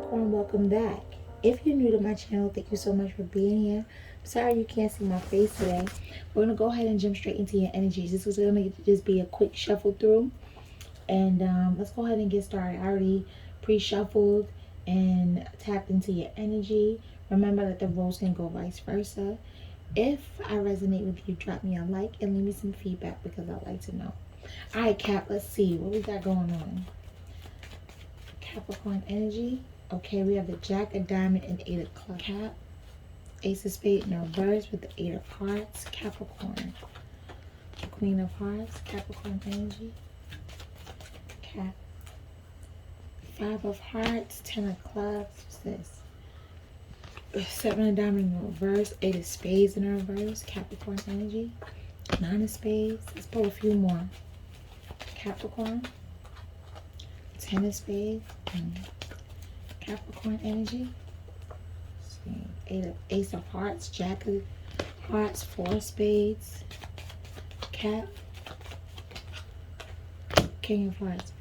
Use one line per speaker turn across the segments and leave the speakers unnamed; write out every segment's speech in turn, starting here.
Capricorn, welcome back. If you're new to my channel, thank you so much for being here. I'm sorry you can't see my face today. We're going to go ahead and jump straight into your energies. This was going to just be a quick shuffle through. And let's go ahead and get started. I already pre-shuffled and tapped into your energy. Remember that the roles can go vice versa. If I resonate with you, drop me a like and leave me some feedback because I'd like to know. All right, Cap, let's see. What we got going on? Capricorn energy. Okay, we have the Jack of Diamond and 8 of Clubs. Cap. Ace of Spades in reverse with the 8 of Hearts. Capricorn. Queen of Hearts. Capricorn energy. Cap. 5 of Hearts. 10 of Clubs. What's this? 7 of Diamond in reverse. 8 of Spades in reverse. Capricorn energy. 9 of Spades. Let's pull a few more. Capricorn. 10 of Spades. Capricorn energy. Ace of Hearts, Jack of Hearts, 4 of Spades, Cap, King of Hearts.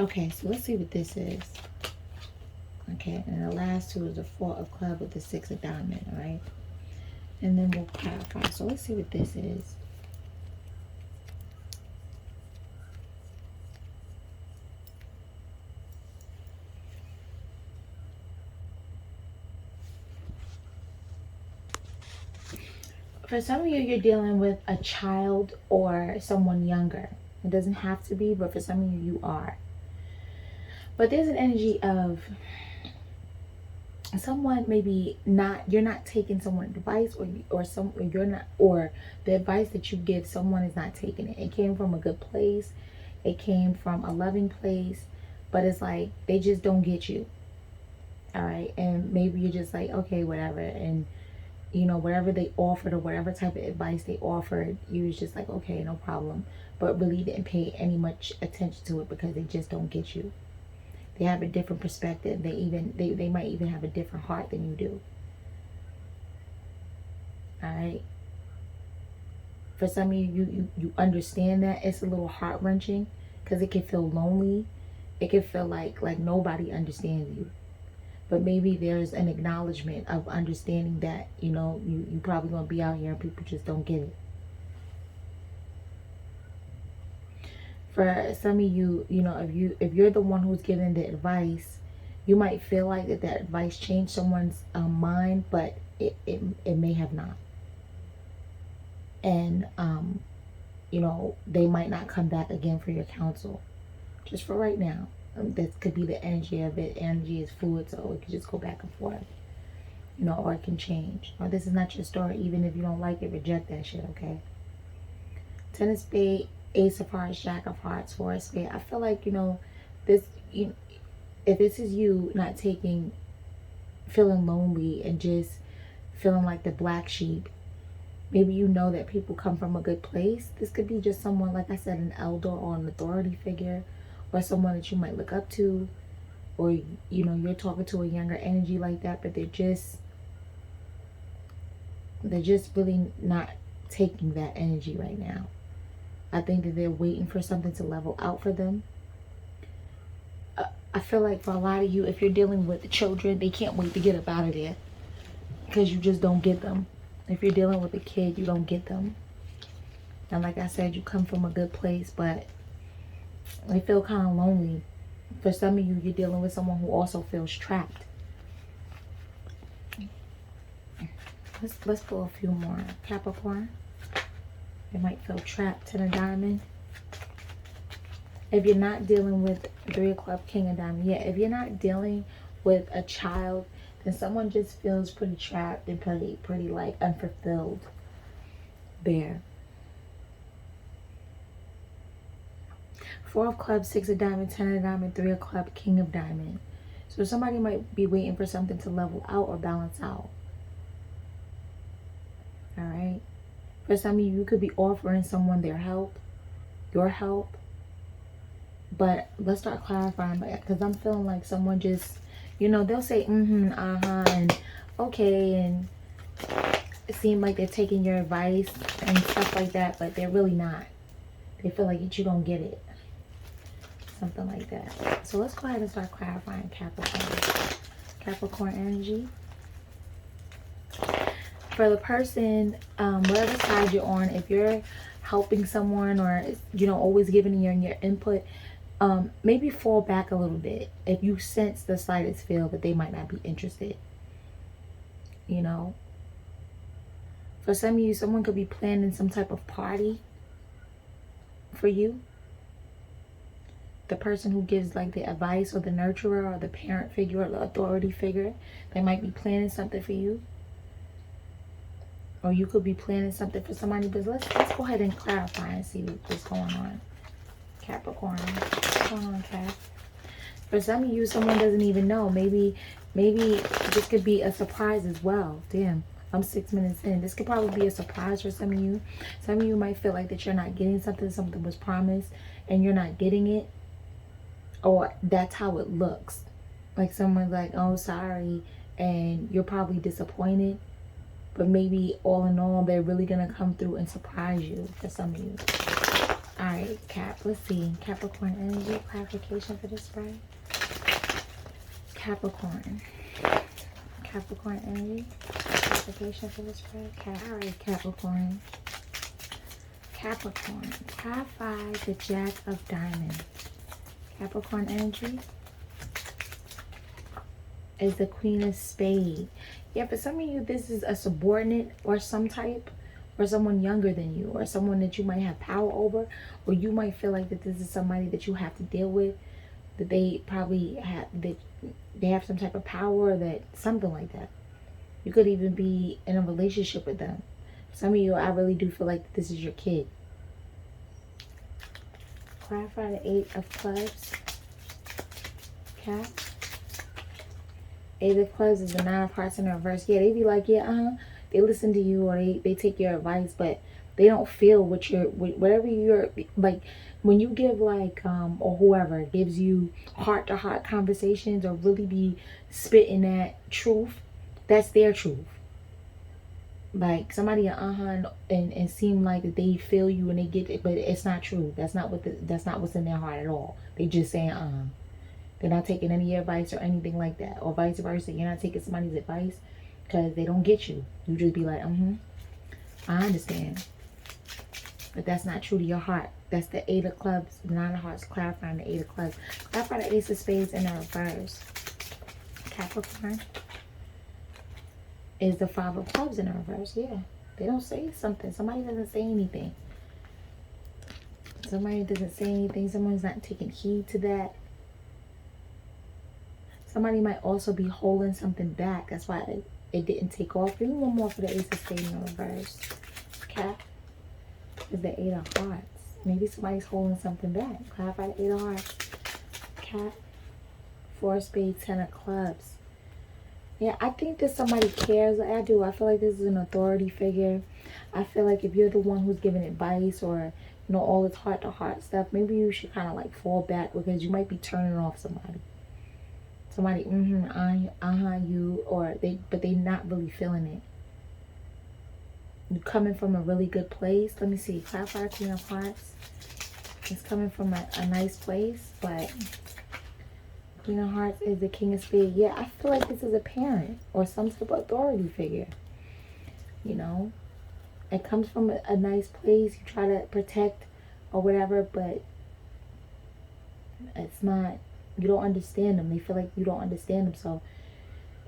Okay, so let's see what this is. Okay, and the last two is the 4 of Clubs with the 6 of Diamond, all right? And then we'll clarify. So let's see what this is. For some of you, you're dealing with a child or someone younger. It doesn't have to be, but for some of you, you are. But there's an energy of someone maybe not, you're not taking someone's advice, or you're not, or the advice that you give, someone is not taking it. It came from a good place. It came from a loving place, but it's like they just don't get you. All right, and maybe you're just like, okay, whatever, and you know, whatever they offered or whatever type of advice they offered, you was just like, okay, no problem. But really didn't pay any much attention to it because they just don't get you. They have a different perspective. They might even have a different heart than you do. All right. For some of you, you understand that it's a little heart-wrenching because it can feel lonely. It can feel like nobody understands you. But maybe there's an acknowledgement of understanding that, you know, you probably going to be out here and people just don't get it. For some of you, you know, if you're the one who's giving the advice, you might feel like that advice changed someone's mind, but it may have not. And, you know, they might not come back again for your counsel. Just for right now. That could be the energy of it. Energy is fluid, so it could just go back and forth, you know, or it can change. Or this is not your story. Even if you don't like it, reject that shit, okay? 10 of Spades, Ace of Hearts, Jack of Hearts, 4 of Spades. I feel like, you know, this, if this is you not feeling lonely and just feeling like the black sheep, maybe you know that people come from a good place. This could be just someone, like I said, an elder or an authority figure, or someone that you might look up to, or, you know, you're talking to a younger energy like that, but they're just really not taking that energy right now. I think that they're waiting for something to level out for them. I feel like for a lot of you, if you're dealing with children, they can't wait to get up out of there because you just don't get them. If you're dealing with a kid, you don't get them. And like I said, you come from a good place, but they feel kind of lonely. For some of you, you're dealing with someone who also feels trapped. Let's pull a few more. Capricorn. They might feel trapped. 10 of Diamond. If you're not dealing with 3 of Clubs, King of Diamond. Yeah, if you're not dealing with a child, then someone just feels pretty trapped and pretty like unfulfilled there. 4 of Clubs, 6 of Diamond, 10 of Diamond, 3 of Clubs, King of Diamond. So somebody might be waiting for something to level out or balance out. All right. For some of you, you could be offering someone their help, your help. But let's start clarifying, because I'm feeling like someone just, you know, they'll say, and okay, and it seems like they're taking your advice and stuff like that, but they're really not. They feel like you don't get it. something like that. So let's go ahead and start clarifying Capricorn. Capricorn energy. For the person, whatever side you're on, if you're helping someone or, you know, always giving your input, maybe fall back a little bit if you sense the slightest feel that they might not be interested. You know, for some of you, someone could be planning some type of party for you. The person who gives like the advice or the nurturer or the parent figure or the authority figure, they might be planning something for you. Or you could be planning something for somebody. But let's go ahead and clarify and see what's going on. Capricorn. What's going on, Cap? For some of you, someone doesn't even know. Maybe this could be a surprise as well. Damn, I'm 6 minutes in. This could probably be a surprise for some of you. Some of you might feel like that you're not getting something was promised and you're not getting it. Or that's how it looks. Like someone's like, oh, sorry. And you're probably disappointed. But maybe all in all, they're really going to come through and surprise you for some of you. All right, Cap. Let's see. Capricorn energy. Clarification for this spread. Capricorn. Capricorn energy. Clarification for this spread. All right, Capricorn. Capricorn. Clarify the Jack of Diamonds. Capricorn energy is the Queen of Spades. Yeah, for some of you, this is a subordinate or some type, or someone younger than you, or someone that you might have power over, or you might feel like that this is somebody that you have to deal with, that they probably have, that they have some type of power, that something like that. You could even be in a relationship with them. Some of you, I really do feel like this is your kid. Clarify the Eight of Clubs. Cap. Eight of Clubs is the Nine of Hearts in reverse. Yeah, they be like, yeah, they listen to you, or they take your advice, but they don't feel what whatever you're, like, when you give, like, or whoever gives you heart-to-heart conversations or really be spitting that truth, that's their truth. Like, somebody and seem like that they feel you and they get it, but it's not true. That's not what's in their heart at all. They just saying They're not taking any of your advice or anything like that, or vice versa. You're not taking somebody's advice because they don't get you. You just be like, I understand, but that's not true to your heart. That's the Eight of Clubs, Nine of Hearts, clarifying the Eight of Clubs. Clarify the Ace of Spades in the reverse. Capricorn is the Five of Clubs in the reverse. Yeah, they don't say something. Somebody doesn't say anything. Somebody doesn't say anything. Someone's not taking heed to that. Somebody might also be holding something back. That's why it didn't take off. Give me one more for the Ace of Spades in the reverse. Cap is the Eight of Hearts. Maybe somebody's holding something back. Clarify the Eight of Hearts. Cap. Four of Spades, Ten of Clubs. Yeah, I think that somebody cares. I do. I feel like this is an authority figure. I feel like if you're the one who's giving advice or, you know, all this heart-to-heart stuff, maybe you should kind of like fall back because you might be turning off somebody. Somebody, you, or but they not really feeling it. You're coming from a really good place. Let me see. Clarify Queen of Hearts. It's coming from a nice place, but Queen of Hearts is the King of Spades. Yeah, I feel like this is a parent or some type of authority figure. You know, it comes from a nice place. You try to protect or whatever, but it's not, you don't understand them. They feel like you don't understand them. So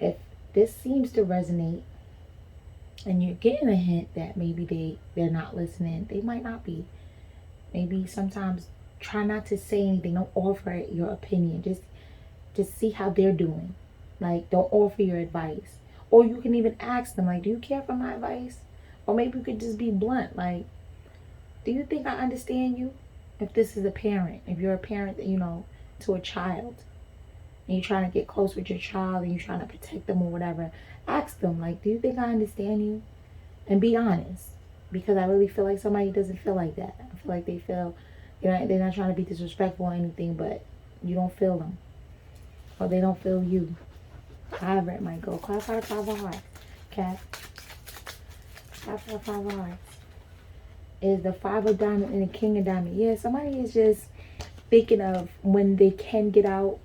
if this seems to resonate and you're getting a hint that maybe they're not listening, they might not be. Maybe sometimes try not to say anything. Don't offer your opinion. Just see how they're doing. Like, don't offer your advice. Or you can even ask them, like, do you care for my advice? Or maybe you could just be blunt. Like, do you think I understand you? If this is a parent, if you're a parent, you know, to a child, and you're trying to get close with your child and you're trying to protect them or whatever, ask them, like, do you think I understand you? And be honest. Because I really feel like somebody doesn't feel like that. I feel like they feel, you know, they're not trying to be disrespectful or anything, but you don't feel them. Or they don't feel you. However it might go. Clarify the Five of Hearts. Cat. Clarify the Five of Hearts. Is the Five of Diamonds and the King of Diamonds. Yeah, somebody is just, thinking of when they can get out.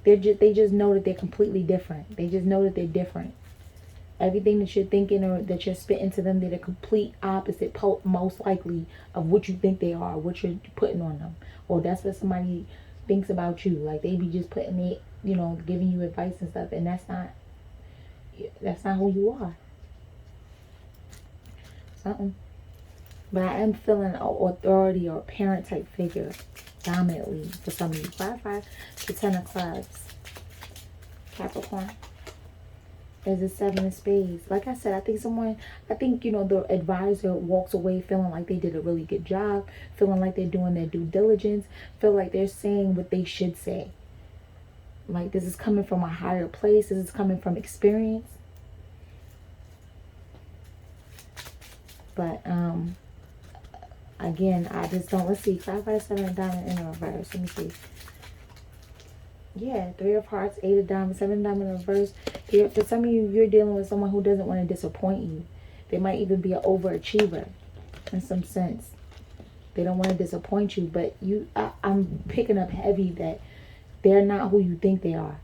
They just know that they're completely different. They just know that they're different. Everything that you're thinking or that you're spitting to them, they're the complete opposite, most likely, of what you think they are, what you're putting on them. Or that's what somebody thinks about you. Like, they be just putting it, you know, giving you advice and stuff, and that's not who you are. Something. But I am feeling an authority or parent type figure dominantly for some of you. Clarify the 10 of clubs. Capricorn. There's a 7 of spades. Like I said, I think, you know, the advisor walks away feeling like they did a really good job, feeling like they're doing their due diligence, feel like they're saying what they should say. Like, this is coming from a higher place. This is coming from experience. But, again, I just don't. Let's see. Clarify the 7 of diamond in reverse. Let me see. Yeah, 3 of hearts, 8 of diamonds, 7 of diamond in reverse. For some of you, you're dealing with someone who doesn't want to disappoint you. They might even be an overachiever in some sense. They don't want to disappoint you, but I'm picking up heavy that they're not who you think they are.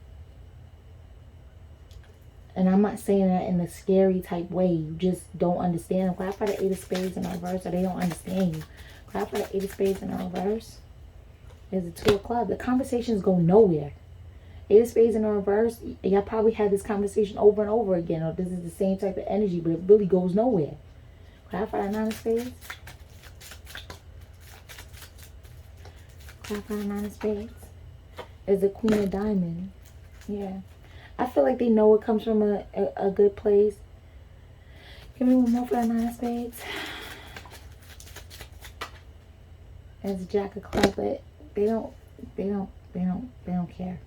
And I'm not saying that in a scary type way. You just don't understand them. Clarify the 8 of spades in reverse, or they don't understand you. Clarify the 8 of spades in reverse. There's a 2 of clubs. The conversations go nowhere. 8 of spades in reverse. Y'all probably had this conversation over and over again, or this is the same type of energy, but it really goes nowhere. Clarify the 9 of spades. Clarify the 9 of spades. There's a Queen of diamonds. Yeah. I feel like they know it comes from a good place. Give me one more for the 9 of spades. There's a Jack of clubs, but they don't care.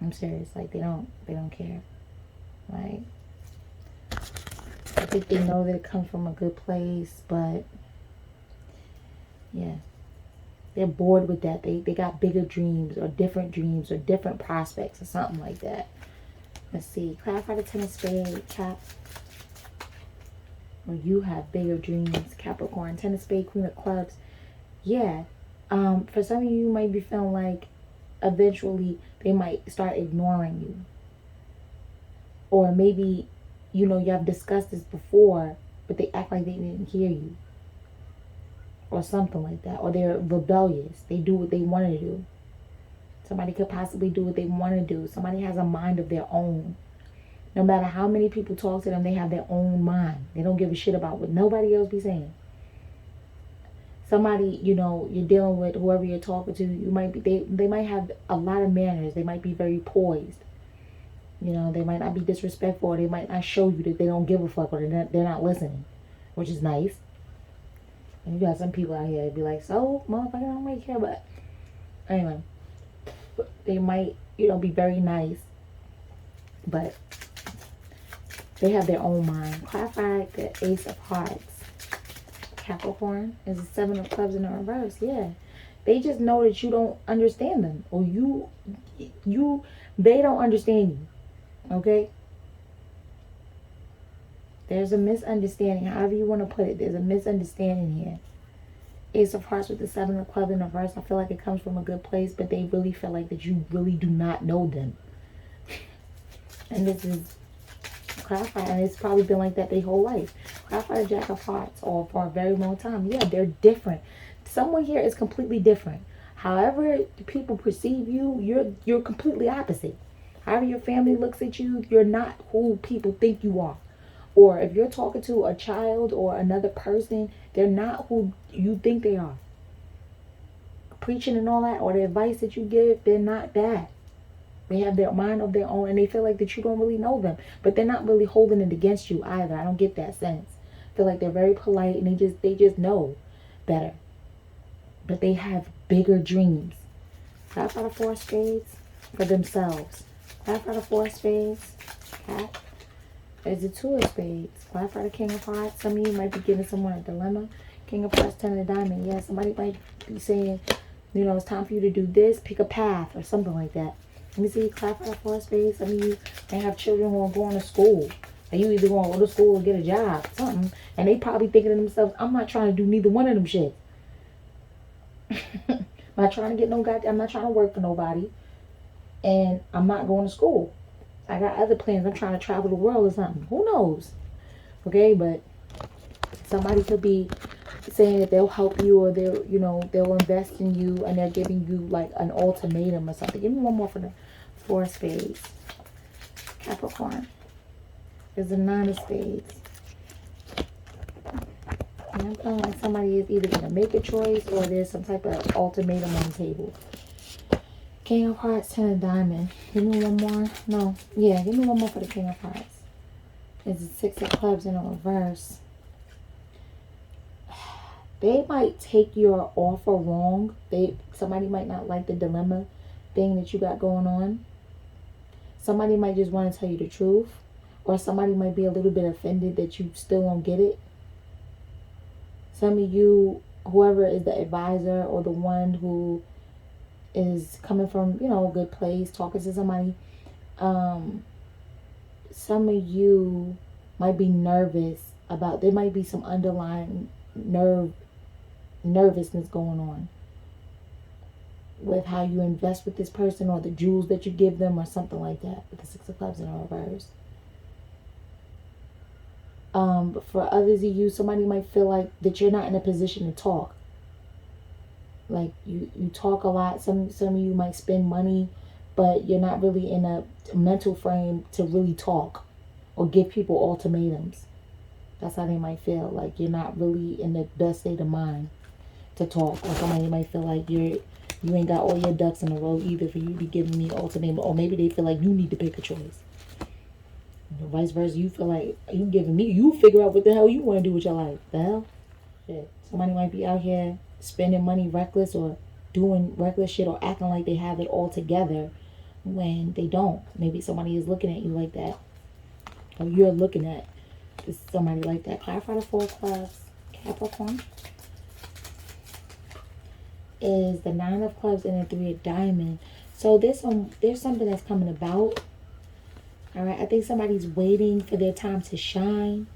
I'm serious. Like, they don't care. Like, I think they know that it comes from a good place, but yeah, they're bored with that. They got bigger dreams or different prospects or something like that. Let's see. Clarify the 10 of spades, Cap. Or you have bigger dreams, Capricorn. 10 of spades, Queen of clubs. Yeah. For some of you, you might be feeling like eventually they might start ignoring you. Or maybe, you know, you have discussed this before, but they act like they didn't hear you. Or something like that. Or they're rebellious. They do what they want to do. Somebody could possibly do what they want to do. Somebody has a mind of their own. No matter how many people talk to them, they have their own mind. They don't give a shit about what nobody else be saying. Somebody, you know, you're dealing with, whoever you're talking to, you might be, they might have a lot of manners. They might be very poised. You know, they might not be disrespectful, or they might not show you that they don't give a fuck, or they're not listening, which is nice. And you got some people out here that be like, so, motherfucker, I don't really care, but anyway, they might, you know, be very nice, but they have their own mind. Clarify the Ace of Hearts. Capricorn is a 7 of clubs in the reverse. Yeah, they just know that you don't understand them, or they don't understand you. Okay, there's a misunderstanding. However you want to put it, there's a misunderstanding here. Ace of Hearts with the 7 of clubs in the reverse. I feel like it comes from a good place, but they really feel like that you really do not know them. And this is Clarify, and it's probably been like that their whole life. Clarify the Jack of Hearts, or for a very long time. Yeah, they're different. Someone here is completely different. However people perceive you, you're completely opposite. However your family looks at you, you're not who people think you are. Or if you're talking to a child or another person, they're not who you think they are. Preaching and all that, or the advice that you give, they're not that. They have their mind of their own, and they feel like that you don't really know them. But they're not really holding it against you either. I don't get that sense. I feel like they're very polite, and they just know better. But they have bigger dreams. Clarify the 4 of spades for themselves. Clarify the 4 of spades. Cat. There's the 2 of spades. Clarify the King of Hearts. Some of you might be giving someone a dilemma. King of Hearts, 10 of diamond. Yeah, somebody might be saying, you know, it's time for you to do this. Pick a path or something like that. Let me see. Clarify the 4 of spades. Some of you may have children who are going to school. And you either going to go to school or get a job. Something. And they probably thinking to themselves, I'm not trying to do neither one of them shit. I'm not trying to get no I'm not trying to work for nobody. And I'm not going to school. I got other plans. I'm trying to travel the world or something. Who knows? Okay, but somebody could be saying that they'll help you, or they'll invest in you, and they're giving you like an ultimatum or something. Give me one more for the Four of Spades. Capricorn. There's a Nine of Spades. And I'm feeling like somebody is either going to make a choice, or there's some type of ultimatum on the table. King of Hearts, Ten of Diamond. Give me one more. No. Yeah, give me one more for the King of Hearts. It's a Six of Clubs in a reverse. They might take your offer wrong. Somebody might not like the dilemma thing that you got going on. Somebody might just want to tell you the truth. Or somebody might be a little bit offended that you still won't get it. Some of you, whoever is the advisor or the one who is coming from, a good place, talking to somebody, some of you might be nervous about, there might be some underlying nervousness going on with how you invest with this person, or the jewels that you give them, or something like that, with the Six of Clubs in reverse. But for others of you, somebody might feel like that you're not in a position to talk. Like you talk a lot. Some of you might spend money, but you're not really in a mental frame to really talk or give people ultimatums. That's how they might feel. Like you're not really in the best state of mind to talk. Or somebody might feel like you ain't got all your ducks in a row either for you to be giving me ultimatum. Or maybe they feel like you need to pick a choice. Vice versa, you feel like you figure out what the hell you want to do with your life. The hell? Shit. Somebody might be out here spending money reckless, or doing reckless shit, or acting like they have it all together when they don't. Maybe somebody is looking at you like that. Or you're looking at somebody like that. Clarify the Four of Clubs. Capricorn is the Nine of Clubs and the Three of Diamonds. So there's something that's coming about. All right, I think somebody's waiting for their time to shine,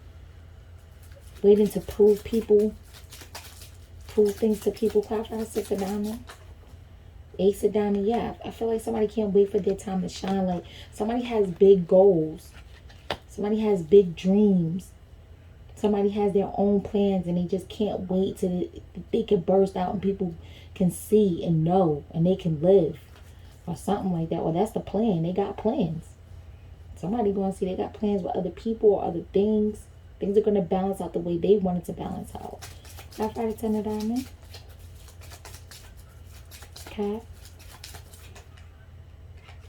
waiting to prove things to people. Clarify Six of Diamonds, Ace of Diamonds. Yeah, I feel like somebody can't wait for their time to shine. Like somebody has big goals, somebody has big dreams, somebody has their own plans, and they just can't wait till they can burst out and people can see and know, and they can live, or something like that. Well, that's the plan. They got plans. Somebody going to see they got plans with other people or other things. Things are going to balance out the way they want it to balance out. Clarify the Ten of Diamonds. Okay.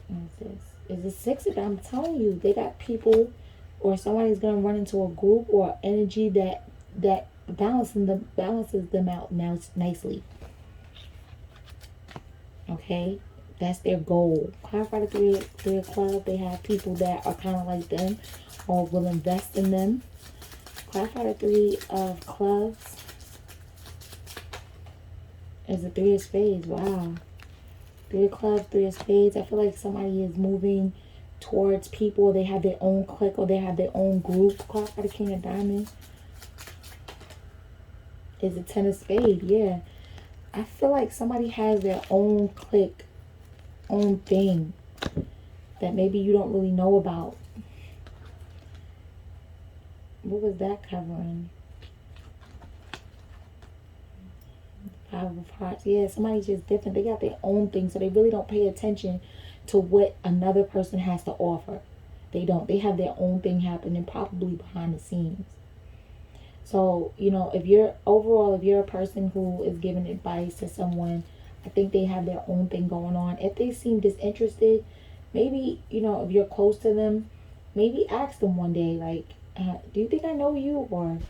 What is this? Is it Six of Diamonds? I'm telling you, they got people, or somebody's going to run into a group or energy that balances them out now nicely. Okay. That's their goal. Clarify the Three of Clubs. They have people that are kind of like them, or will invest in them. Clarify the Three of Clubs. Is the Three of Spades. Wow. Three of Clubs, Three of Spades. I feel like somebody is moving towards people. They have their own clique, or they have their own group. Clarify the King of Diamonds. Is the Ten of Spades. Yeah. I feel like somebody has their own clique, own thing that maybe you don't really know about. What was that covering? Five of Hearts. Yeah, somebody's just different. They got their own thing, so they really don't pay attention to what another person has to offer. They don't. They have their own thing happening, probably behind the scenes. So, if you're a person who is giving advice to someone, I think they have their own thing going on. If they seem disinterested, maybe, if you're close to them, maybe ask them one day, like, do you think I know you, or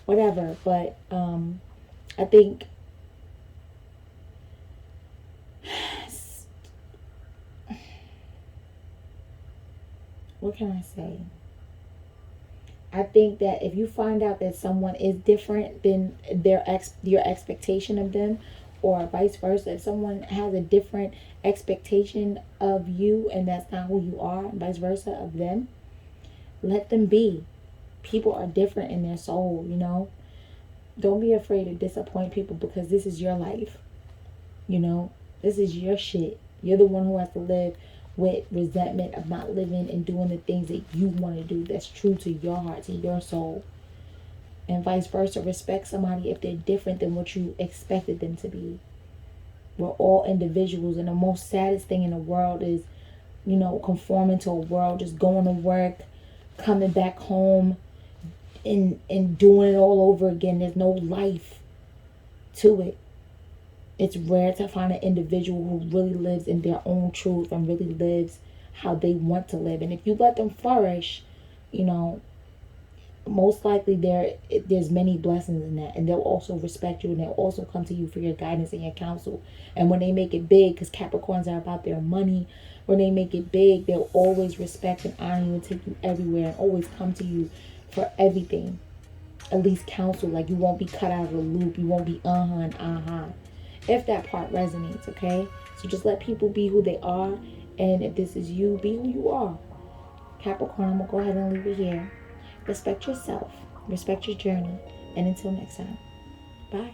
whatever. But I think what can I say? I think that if you find out that someone is different than your expectation of them, or vice versa, if someone has a different expectation of you and that's not who you are, and vice versa of them, let them be. People are different in their soul, Don't be afraid to disappoint people, because this is your life. You know, this is your shit. You're the one who has to live with resentment of not living and doing the things that you want to do that's true to your heart, to your soul. And vice versa. Respect somebody if they're different than what you expected them to be. We're all individuals, and the most saddest thing in the world is, you know, conforming to a world, just going to work, coming back home, and doing it all over again. There's no life to it. It's rare to find an individual who really lives in their own truth and really lives how they want to live. And if you let them flourish, you know, most likely there's many blessings in that, and they'll also respect you, and they'll also come to you for your guidance and your counsel. And when they make it big, because Capricorns are about their money, when they make it big, they'll always respect and honor you and take you everywhere and always come to you for everything. At least counsel. Like, you won't be cut out of the loop. You won't be and if that part resonates. Okay, so just let people be who they are, and if this is you, be who you are. Capricorn, I'm gonna go ahead and leave it here. Respect yourself, respect your journey, and until next time, bye.